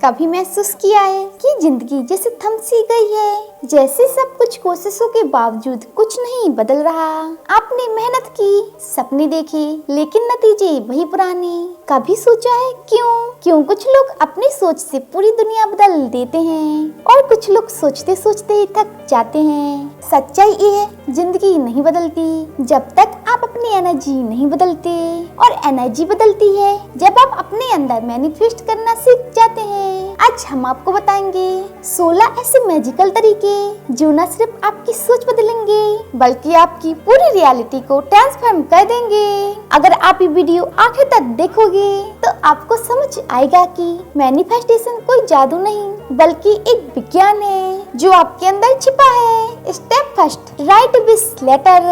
कभी महसूस किया है कि जिंदगी जैसे थम सी गई है, जैसे सब कुछ कोशिशों के बावजूद कुछ नहीं बदल रहा। आपने मेहनत की, सपने देखे, लेकिन नतीजे वही पुराने। कभी सोचा है क्यों कुछ लोग अपनी सोच से पूरी दुनिया बदल देते हैं और कुछ लोग सोचते सोचते ही थक जाते हैं। सच्चाई ये है, जिंदगी नहीं बदलती जब तक आप अपनी एनर्जी नहीं बदलते, और एनर्जी बदलती है जब आप अपने अंदर मैनिफेस्ट करना सीख जाते हैं। आज हम आपको बताएंगे 16 ऐसे मैजिकल तरीके जो न सिर्फ आपकी सोच बदलेंगे बल्कि आपकी पूरी रियलिटी को ट्रांसफॉर्म कर देंगे। अगर आप ये वीडियो आखिर तक देखोगे तो आपको समझ आएगा कि मैनिफेस्टेशन कोई जादू नहीं बल्कि एक विज्ञान है जो आपके अंदर छिपा है। Step first, write wish letter.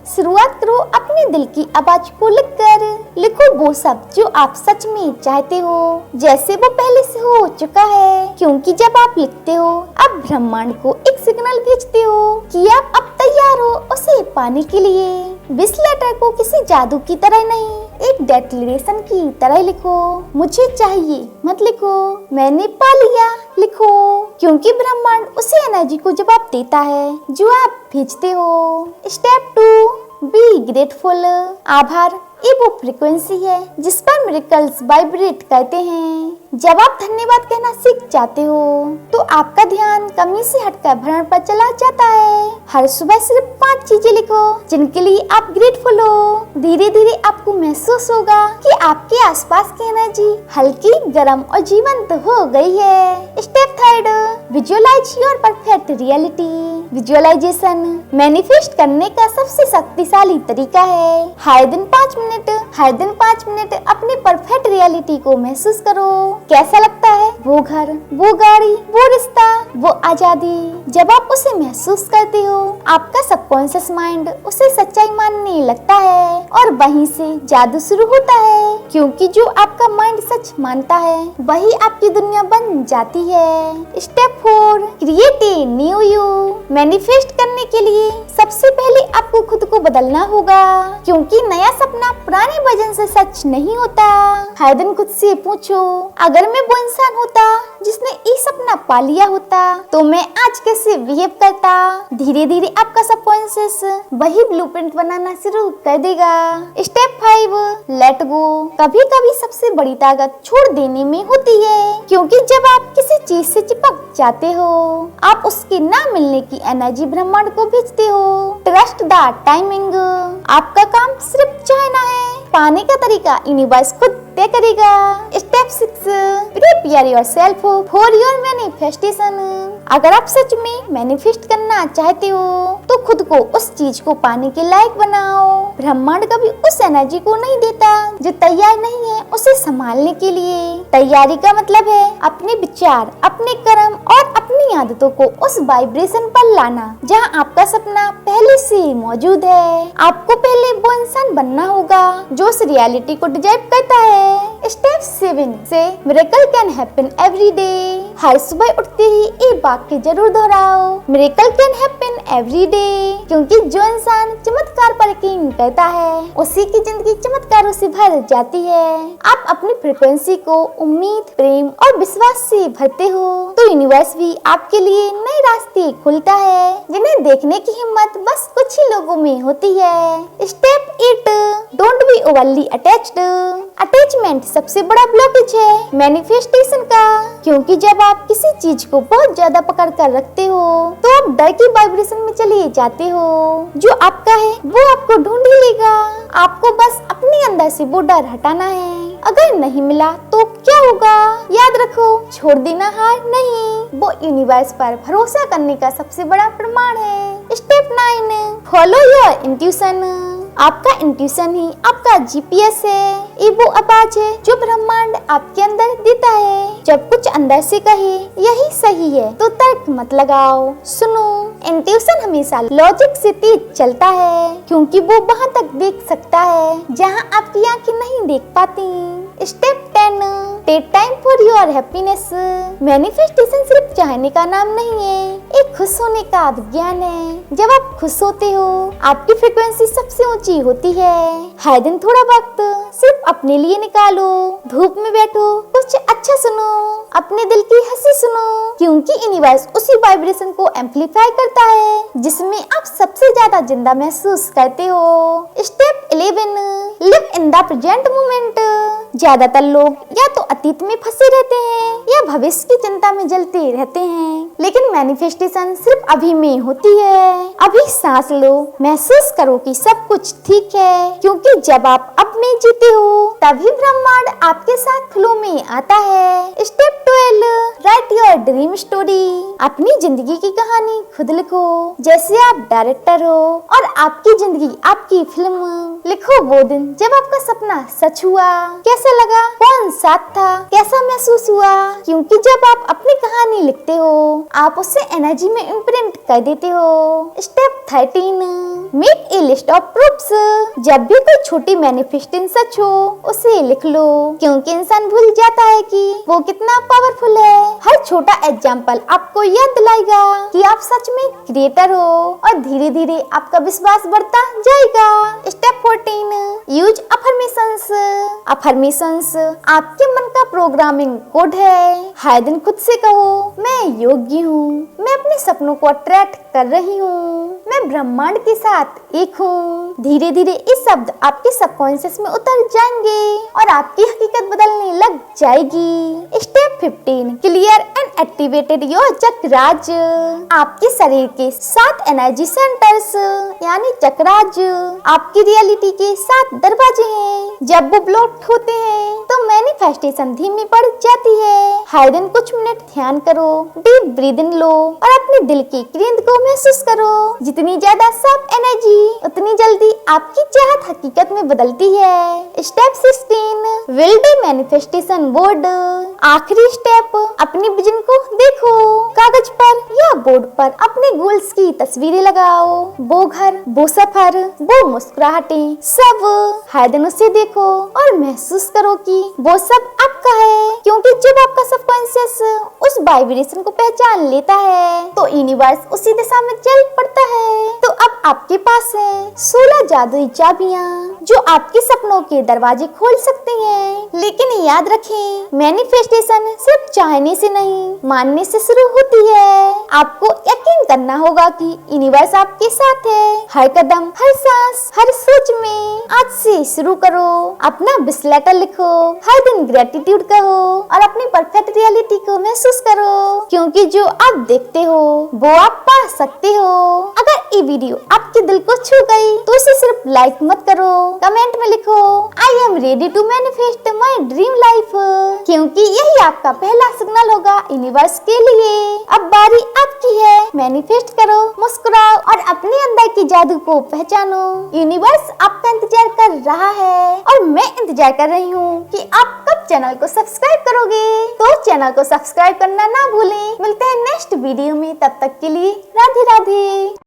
शुरुआत करो अपने दिल की आवाज को लिखकर। लिखो वो सब जो आप सच में चाहते हो, जैसे वो पहले से हो चुका है, क्योंकि जब आप लिखते हो आप ब्रह्मांड को एक सिग्नल भेजते हो कि आप अब तैयार हो उसे पाने के लिए। विश लेटर को किसी जादू की तरह नहीं, एक डिक्लेरेशन की तरह लिखो। मुझे चाहिए मत लिखो, मैंने पा लिया लिखो, क्योंकि ब्रह्मांड उसी एनर्जी को जवाब देता है जो आप भेजते हो। Step 2, be grateful. आभार ये वो फ्रीक्वेंसी है जिस पर मिरेकल्स वाइब्रेट करते हैं। जब आप धन्यवाद कहना सीख जाते हो तो आपका ध्यान कमी से हटकर भरण पर चला जाता है। हर सुबह सिर्फ 5 चीजें लिखो जिनके लिए आप ग्रेटफुल हो। धीरे धीरे आपको महसूस होगा कि आपके आसपास की एनर्जी हल्की, गर्म और जीवंत हो गई है। Step 3, visualise your perfect reality. Visualisation manifest करने का सबसे शक्तिशाली तरीका है। हर दिन 5 मिनट अपनी परफेक्ट रियलिटी को महसूस करो। कैसा लगता है वो घर, वो गाड़ी, वो रिश्ता, वो आजादी। जब आप उसे महसूस करते हो आपका सबकॉन्शियस माइंड उसे सच्चाई मानने लगता है और वहीं से जादू शुरू होता है, क्योंकि जो आपका माइंड सच मानता है वही आपकी दुनिया बन जाती है। Step 4, create a new you. Manifest करने के लिए सबसे पहले आपको खुद को बदलना होगा, क्योंकि नया सपना पुराने वजन से सच नहीं होता। हर दिन खुद से पूछो, अगर मैं वो इंसान होता जिसने ये सपना पा लिया होता तो मैं आज कैसे बिहेव करता। धीरे धीरे आपका सबकॉन्शियस वही ब्लूप्रिंट बनाना शुरू कर देगा। Step 5, let go. कभी कभी सबसे बड़ी ताकत छोड़ देने में होती है, क्योंकि जब आप किसी चीज से चिपक जाते हो आप उसके ना मिलने की एनर्जी ब्रह्मांड को भेजते हो। Trust the timing. आपका काम सिर्फ चाहना है, पाने का तरीका यूनिवर्स खुद तय करेगा। Step 6, prepare yourself for your manifestation. अगर आप सच में मैनिफेस्ट करना चाहते हो तो खुद को उस चीज को पाने के लायक बनाओ। ब्रह्मांड कभी उस एनर्जी को नहीं देता जो तैयार नहीं है उसे संभालने के लिए। तैयारी का मतलब है अपने विचार, अपने कर्म और अपनी आदतों को उस वाइब्रेशन पर लाना जहां आपका सपना पहले से मौजूद है। आपको पहले वो इंसान बनना होगा जो उस रियलिटी को डिजाइन करता है। स्टेप 7 से miracle can happen every day. हर सुबह उठते ही एक वाक्य जरूर दोहराओ, miracle can happen every day, क्योंकि जो इंसान चमत्कार पर यकीन करता है उसी की जिंदगी चमत्कारों से भर जाती है। आप अपनी फ्रीक्वेंसी को उम्मीद, प्रेम और विश्वास से भरते हो तो यूनिवर्स भी आपके लिए नए रास्ते खुलता है जिन्हें देखने की हिम्मत बस कुछ ही लोगों में होती है। Step 8, don't be overly attached. Attachment सबसे बड़ा ब्लॉकेज है मैनिफेस्टेशन का, क्योंकि जब आप किसी चीज को बहुत ज्यादा पकड़ कर रखते हो तो आप डर की वाइब्रेशन में चले जाते हो। जो आपका है वो आपको ढूंढ ही लेगा, आपको बस अपने अंदर से वो डर हटाना है। अगर नहीं मिला तो क्या होगा, याद रखो, छोड़ देना हार नहीं, वो यूनिवर्स पर भरोसा करने का सबसे बड़ा प्रमाण है। Step 9, follow your intuition. आपका इंट्यूशन ही आपका जीपीएस है। ये वो आवाज है जो ब्रह्मांड आपके अंदर देता है। जब कुछ अंदर से कहे यही सही है तो तर्क मत लगाओ, सुनो। इंट्यूशन हमेशा लॉजिक से तेज चलता है, क्योंकि वो वहाँ तक देख सकता है जहाँ आपकी आंखें नहीं देख पाती। Step 10, take time for your happiness. Manifestation सिर्फ चाहने का नाम नहीं है, एक खुश होने का विज्ञान है। जब आप खुश होते हो आपकी फ्रीक्वेंसी सबसे ऊंची होती है। हर दिन थोड़ा वक्त सिर्फ अपने लिए निकालो, धूप में बैठो, कुछ अच्छा सुनो, अपने दिल की हंसी सुनो, क्योंकि यूनिवर्स उसी वाइब्रेशन को एम्पलीफाई करता है जिसमें आप सबसे ज्यादा जिंदा महसूस करते हो। Step 11, live in the present moment. ज्यादातर लोग या तो अतीत में फंसे रहते हैं या भविष्य की चिंता में जलते रहते हैं, लेकिन मैनिफेस्टेशन सिर्फ अभी में होती है। अभी सांस लो, महसूस करो कि सब कुछ ठीक है, क्योंकि जब आप अपने जीते हो तभी ब्रह्मांड आपके साथ फ्लो में आता है। Step 12, right your dream story. अपनी जिंदगी की कहानी खुद लिखो, जैसे आप डायरेक्टर हो और आपकी जिंदगी आपकी फिल्म। लिखो वो दिन जब आपका सपना सच हुआ, कैसा लगा, कौन साथ था, कैसा महसूस हुआ, क्योंकि जब आप अपनी कहानी लिखते हो आप उसे एनर्जी में इम्प्रिंट कर देते हो। Step 13, make a list of proofs. जब भी कोई छोटी मैनिफेस्टेशन सच हो उसे लिख लो, क्योंकि इंसान भूल जाता है कि वो कितना पावरफुल है। हर छोटा एग्जाम्पल आपको याद दिलाएगा कि आप सच में क्रिएटर हो और धीरे धीरे आपका विश्वास बढ़ता जाएगा। Step 14, use affirmations. अफर्मेशंस आपके मन का प्रोग्रामिंग कोड है। हर दिन खुद से कहो, मैं योग्य हूँ, मैं अपने सपनों को अट्रैक्ट कर रही हूँ, मैं ब्रह्मांड के साथ एक हूँ। धीरे धीरे इस शब्द आपके सबकॉन्शियस में उतर जाएंगे और आपकी हकीकत बदलने लग जाएगी। Step 15, clear and activated your chakras. आपके शरीर के 7 एनर्जी सेंटर्स यानी चक्राज आपकी रियलिटी के 7 दरवाजे हैं। जब वो ब्लॉक्ड होते हैं तो मैनिफेस्टेशन धीमी पड़ जाती है। हर दिन कुछ मिनट ध्यान करो, डीप ब्रीदिंग लो और अपने दिल की क्रिंद को महसूस करो। जितनी ज्यादा साफ एनर्जी उतनी जल्दी आपकी चाहत हकीकत में बदलती है। Step 16, build manifestation board. आखिरी स्टेप, अपनी विजन को देखो, कागज पर या बोर्ड पर अपने गोल्स की तस्वीरें लगाओ। वो घर, वो सफर, वो मुस्कुराहटें, सब हर दिन उसे देखो और महसूस करो कि वो सब आपका है, क्योंकि जब आपका सबकॉन्शियस उस वाइब्रेशन को पहचान लेता है तो यूनिवर्स उसी दिशा में चल पड़ता है। तो अब आपके पास है 16 जादुई चाबियां जो आपके सपनों के दरवाजे खोल सकती हैं। लेकिन याद रखें, मैनिफेस्टेशन सिर्फ चाहने से नहीं, मानने से शुरू होती है। आपको यकीन करना होगा कि यूनिवर्स आपके साथ है। हर कदम, हर सांस, हर सोच में आज से शुरू करो। अपना विश लेटर लिखो, हर दिन ग्रेटिट्यूड करो और अपनी परफेक्ट रियलिटी को महसूस करो, क्योंकि जो आप देखते हो वो आप पा सकते हो। अगर ये वीडियो आपके दिल को छू गई तो इसे सिर्फ लाइक मत करो, कमेंट में लिखो I am ready to manifest my dream life, क्योंकि यही आपका पहला सिग्नल होगा यूनिवर्स के लिए। अब बारी आपकी है, मैनिफेस्ट करो, मुस्कुराओ और अपने अंदर की जादू को पहचानो। यूनिवर्स आपका इंतजार कर रहा है और मैं इंतजार कर रही हूँ कि आप कब चैनल को सब्सक्राइब करोगे। तो चैनल को सब्सक्राइब करना ना भूलें। मिलते हैं नेक्स्ट वीडियो में, तब तक के लिए राधे राधे।